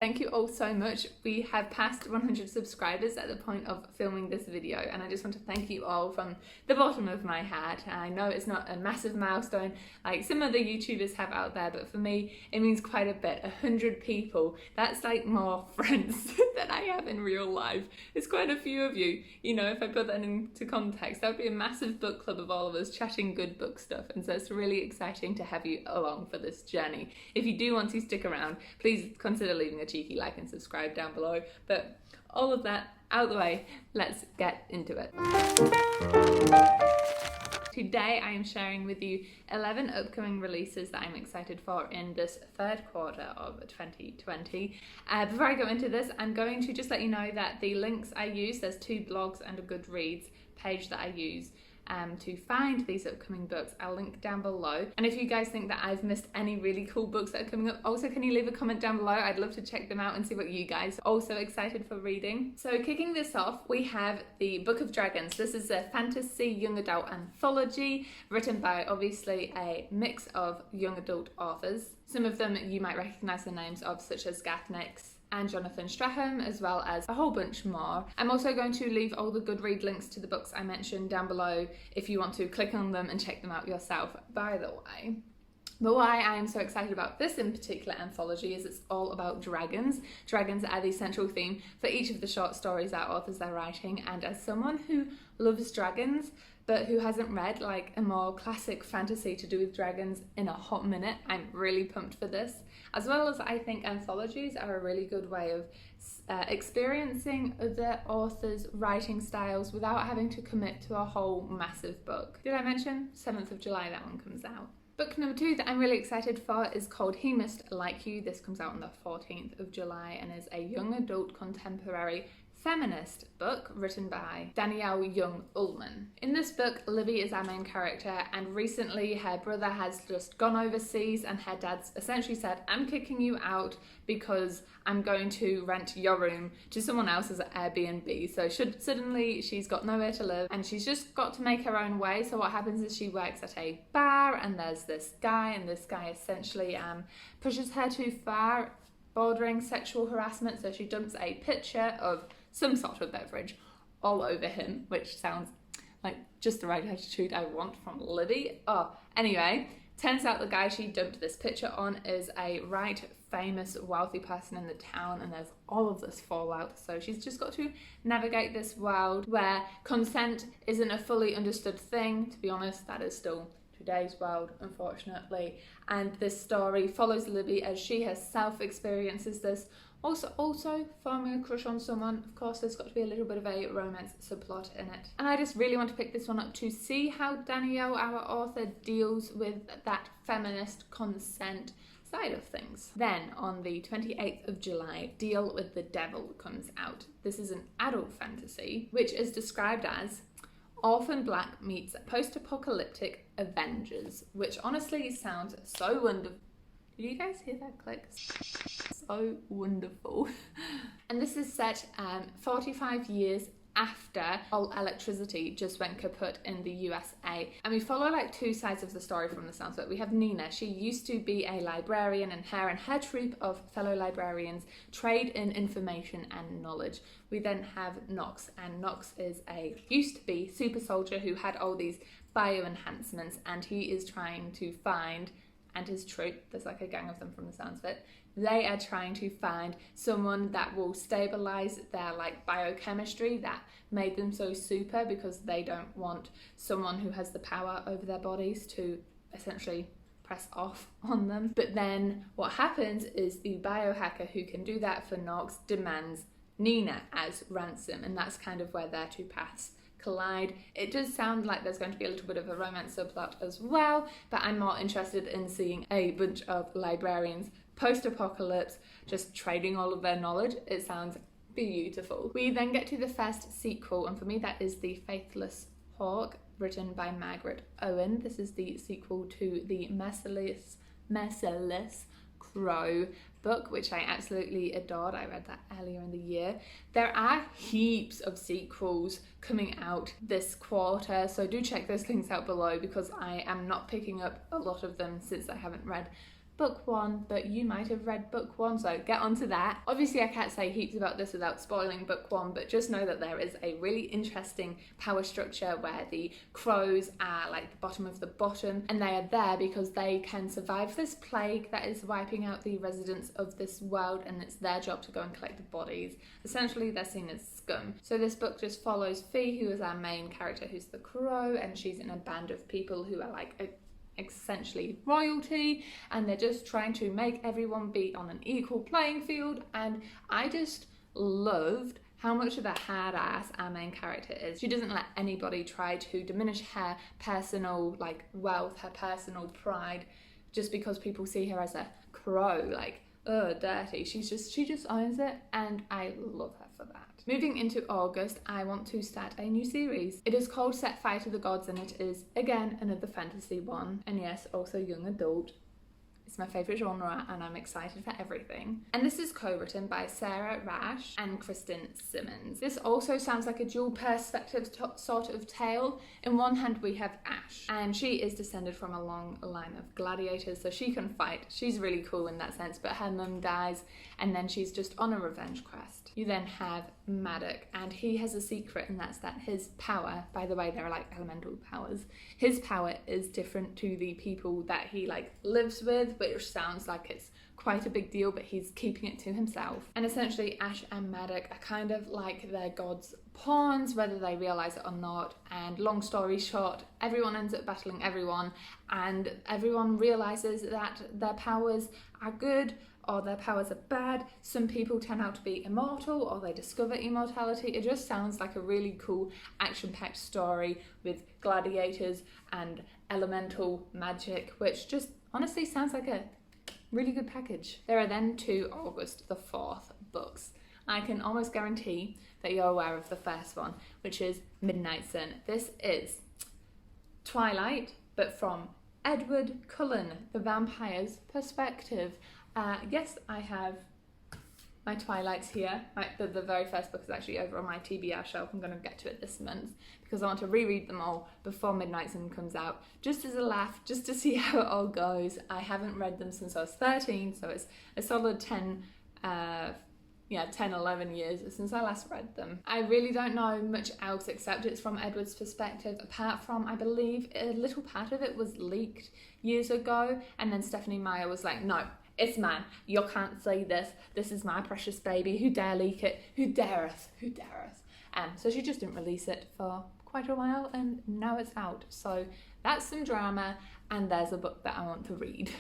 Thank you all so much. We have passed 100 subscribers at the point of filming this video, and I just want to thank you all from the bottom of my heart. I know it's not a massive milestone like some other YouTubers have out there, but for me it means quite a bit. 100 people, that's like more friends than I have in real life. It's quite a few of you. You know, if I put that into context, that would be a massive book club of all of us chatting good book stuff, and so it's really exciting to have you along for this journey. If you do want to stick around, please consider leaving a cheeky like and subscribe down below. But all of that out of the way, let's get into it. Today I am sharing with you 11 upcoming releases that I'm excited for in this third quarter of 2020. Before I go into this, I'm going to just let you know that the links I use, there's 2 blogs and a Goodreads page that I use to find these upcoming books. I'll link down below. And if you guys think that I've missed any really cool books that are coming up, also can you leave a comment down below? I'd love to check them out and see what you guys are also excited for reading. So kicking this off, we have the Book of Dragons. This is a fantasy young adult anthology written by obviously a mix of young adult authors. Some of them you might recognise the names of, such as Garth Nix and Jonathan Strahan, as well as a whole bunch more. I'm also going to leave all the Goodreads links to the books I mentioned down below if you want to click on them and check them out yourself, by the way. But why I am so excited about this in particular anthology is it's all about dragons. Dragons are the central theme for each of the short stories that authors are writing, and as someone who loves dragons but who hasn't read like a more classic fantasy to do with dragons in a hot minute, I'm really pumped for this. As well as I think anthologies are a really good way of experiencing other authors' writing styles without having to commit to a whole massive book. Did I mention 7th of July that one comes out? Book number 2 that I'm really excited for is called He Must Like You. This comes out on the 14th of July and is a young adult contemporary feminist book written by Danielle Young Ullman. In this book, Libby is our main character, and recently her brother has just gone overseas and her dad's essentially said, I'm kicking you out because I'm going to rent your room to someone else's Airbnb. So suddenly she's got nowhere to live and she's just got to make her own way. So what happens is she works at a bar and there's this guy, and this guy essentially pushes her too far, bordering sexual harassment. So she dumps a picture of some sort of beverage all over him, which sounds like just the right attitude I want from Libby. Anyway, turns out the guy she dumped this picture on is a right famous wealthy person in the town, and there's all of this fallout. So she's just got to navigate this world where consent isn't a fully understood thing. To be honest, that is still today's world, unfortunately. And this story follows Libby as she herself experiences this, also forming a crush on someone. Of course, there's got to be a little bit of a romance subplot in it. And I just really want to pick this one up to see how Danielle, our author, deals with that feminist consent side of things. Then on the 28th of July, Deal with the Devil comes out. This is an adult fantasy, which is described as Orphan Black meets post-apocalyptic Avengers, which honestly sounds so wonderful. Did you guys hear that click? So wonderful. And this is set 45 years after all electricity just went kaput in the USA. And we follow like 2 sides of the story from the sounds of it. We have Nina. She used to be a librarian, and her troop of fellow librarians trade in information and knowledge. We then have Knox, and Knox is used to be super soldier who had all these bio enhancements, and he is trying to find, and his troop, there's like a gang of them from the sounds of it, they are trying to find someone that will stabilize their like biochemistry that made them so super, because they don't want someone who has the power over their bodies to essentially press off on them. But then what happens is the biohacker who can do that for Knox demands Nina as ransom, and that's kind of where their 2 paths collide. It does sound like there's going to be a little bit of a romance subplot as well, but I'm more interested in seeing a bunch of librarians post-apocalypse just trading all of their knowledge. It sounds beautiful. We then get to the first sequel, and for me that is The Faithless Hawk, written by Margaret Owen. This is the sequel to the Merciless Crow book, which I absolutely adored. I read that earlier in the year. There are heaps of sequels coming out this quarter, so do check those links out below, because I am not picking up a lot of them since I haven't read book 1, but you might have read book 1, so get onto that. Obviously I can't say heaps about this without spoiling book 1, but just know that there is a really interesting power structure where the crows are like the bottom of the bottom, and they are there because they can survive this plague that is wiping out the residents of this world, and it's their job to go and collect the bodies. Essentially they're seen as scum. So this book just follows Fee, who is our main character, who's the crow, and she's in a band of people who are like essentially royalty, and they're just trying to make everyone be on an equal playing field. And I just loved how much of a hard ass our main character is. She doesn't let anybody try to diminish her personal like wealth, her personal pride, just because people see her as a crow, like, oh, dirty. She just owns it, and I love her for that. Moving into August, I want to start a new series. It is called Set Fire to the Gods, and it is, again, another fantasy one. And yes, also young adult. It's my favourite genre, and I'm excited for everything. And this is co-written by Sarah Rash and Kristen Simmons. This also sounds like a dual perspective sort of tale. In one hand we have Ash, and she is descended from a long line of gladiators, so she can fight. She's really cool in that sense, but her mum dies, and then she's just on a revenge quest. You then have Maddox, and he has a secret, and that's that his power, by the way, there are like elemental powers, his power is different to the people that he like lives with, which sounds like it's quite a big deal, but he's keeping it to himself. And essentially Ash and Maddox are kind of like their god's pawns, whether they realise it or not. And long story short, everyone ends up battling everyone, and everyone realises that their powers are good or their powers are bad. Some people turn out to be immortal, or they discover immortality. It just sounds like a really cool action-packed story with gladiators and elemental magic, which just honestly sounds like a really good package. There are then 2 August the 4th books. I can almost guarantee that you're aware of the first one, which is Midnight Sun. This is Twilight, but from Edward Cullen, the vampire's perspective. Yes, I have my Twilights here. The very first book is actually over on my TBR shelf. I'm going to get to it this month because I want to reread them all before Midnight Sun comes out, just as a laugh, just to see how it all goes. I haven't read them since I was 13, so it's a solid 10, 11 years since I last read them. I really don't know much else except it's from Edward's perspective, apart from, I believe, a little part of it was leaked years ago, and then Stephanie Meyer was like, no, it's mine. You can't say this. This is my precious baby. Who dare leak it? Who dareth? Who dareth? So she just didn't release it for quite a while, and now it's out. So that's some drama, and there's a book that I want to read.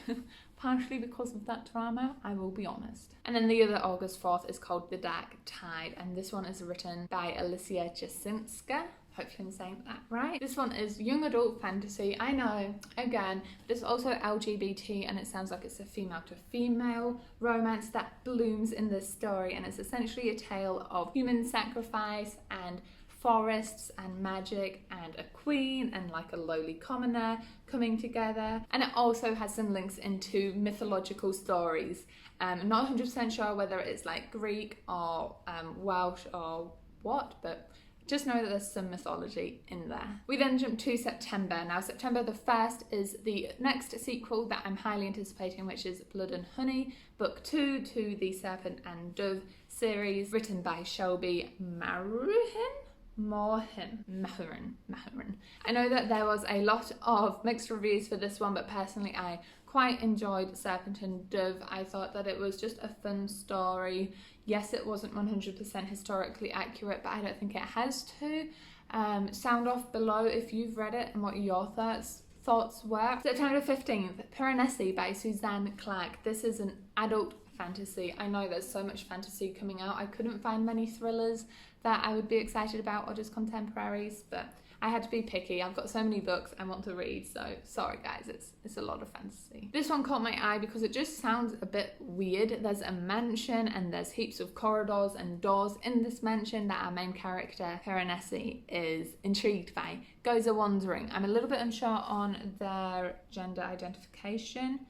Partially because of that drama, I will be honest. And then the other August 4th is called The Dark Tide, and this one is written by Alicia Jasinska. Hopefully I'm saying that right. This one is young adult fantasy, I know, again, but it's also LGBT, and it sounds like it's a female to female romance that blooms in this story, and it's essentially a tale of human sacrifice and forests and magic and a queen and like a lowly commoner coming together. And it also has some links into mythological stories. I'm not 100% sure whether it's like Greek or Welsh or what, but just know that there's some mythology in there. We then jump to September. Now September the 1st is the next sequel that I'm highly anticipating, which is Blood and Honey, book 2 to the Serpent and Dove series, written by Shelby Mahurin. I know that there was a lot of mixed reviews for this one, but personally I quite enjoyed Serpent and Dove. I thought that it was just a fun story. Yes, it wasn't 100% historically accurate, but I don't think it has to. Sound off below if you've read it and what your thoughts were. September 15th, Piranesi by Suzanne Clark. This is an adult fantasy. I know there's so much fantasy coming out. I couldn't find many thrillers that I would be excited about, or just contemporaries, but I had to be picky. I've got so many books I want to read, so sorry guys, it's a lot of fantasy. This one caught my eye because it just sounds a bit weird. There's a mansion and there's heaps of corridors and doors in this mansion that our main character, Piranesi, is intrigued by, goes a-wandering. I'm a little bit unsure on their gender identification.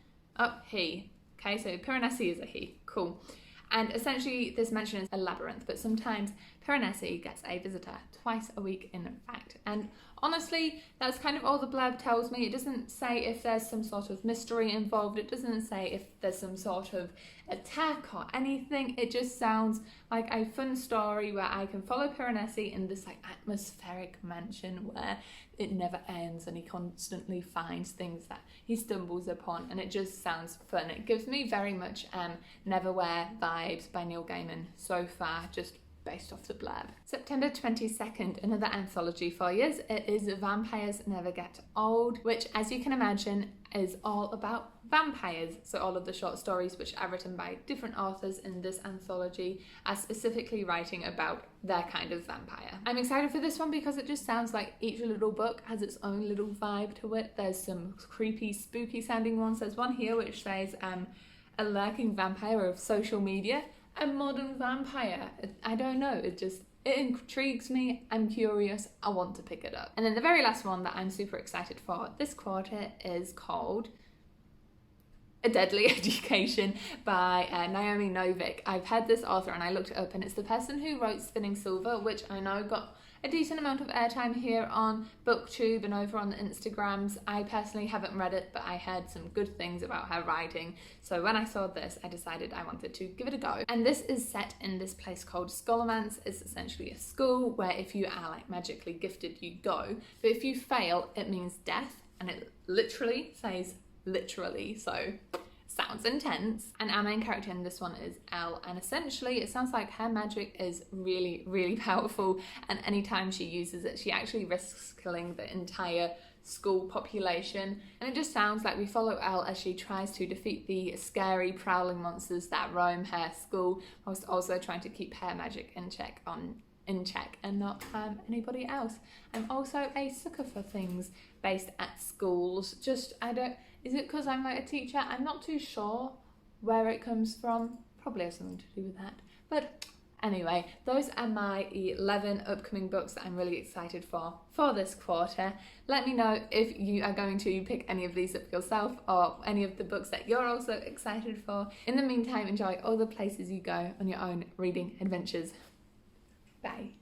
He. Okay, so Piranesi is a he. Cool. And essentially this mansion is a labyrinth, but sometimes Piranesi gets a visitor, twice a week in fact. And honestly, that's kind of all the blurb tells me. It doesn't say if there's some sort of mystery involved. It doesn't say if there's some sort of attack or anything. It just sounds like a fun story where I can follow Piranesi in this like atmospheric mansion where it never ends and he constantly finds things that he stumbles upon, and it just sounds fun. It gives me very much Neverwhere vibes by Neil Gaiman so far, just based off the blurb. September 22nd, another anthology for you. It is Vampires Never Get Old, which, as you can imagine, is all about vampires. So all of the short stories which are written by different authors in this anthology are specifically writing about their kind of vampire. I'm excited for this one because it just sounds like each little book has its own little vibe to it. There's some creepy, spooky sounding ones. There's one here which says a lurking vampire of social media. A modern vampire. I don't know, it intrigues me. I'm curious, I want to pick it up. And then the very last one that I'm super excited for this quarter is called A Deadly Education by Naomi Novik. I've heard this author and I looked it up, and it's the person who wrote Spinning Silver, which I know got a decent amount of airtime here on BookTube and over on the Instagrams. I personally haven't read it, but I heard some good things about her writing. So when I saw this, I decided I wanted to give it a go. And this is set in this place called Scholomance. It's essentially a school where if you are like magically gifted, you go. But if you fail, it means death. And it literally says literally, so sounds intense. And our main character in this one is Elle, and essentially it sounds like her magic is really, really powerful, and anytime she uses it, she actually risks killing the entire school population. And it just sounds like we follow Elle as she tries to defeat the scary prowling monsters that roam her school, whilst also trying to keep her magic in check and not harm anybody else. I'm also a sucker for things based at schools. Is it because I'm like a teacher? I'm not too sure where it comes from. Probably has something to do with that. But anyway, those are my 11 upcoming books that I'm really excited for this quarter. Let me know if you are going to pick any of these up yourself or any of the books that you're also excited for. In the meantime, enjoy all the places you go on your own reading adventures. Bye.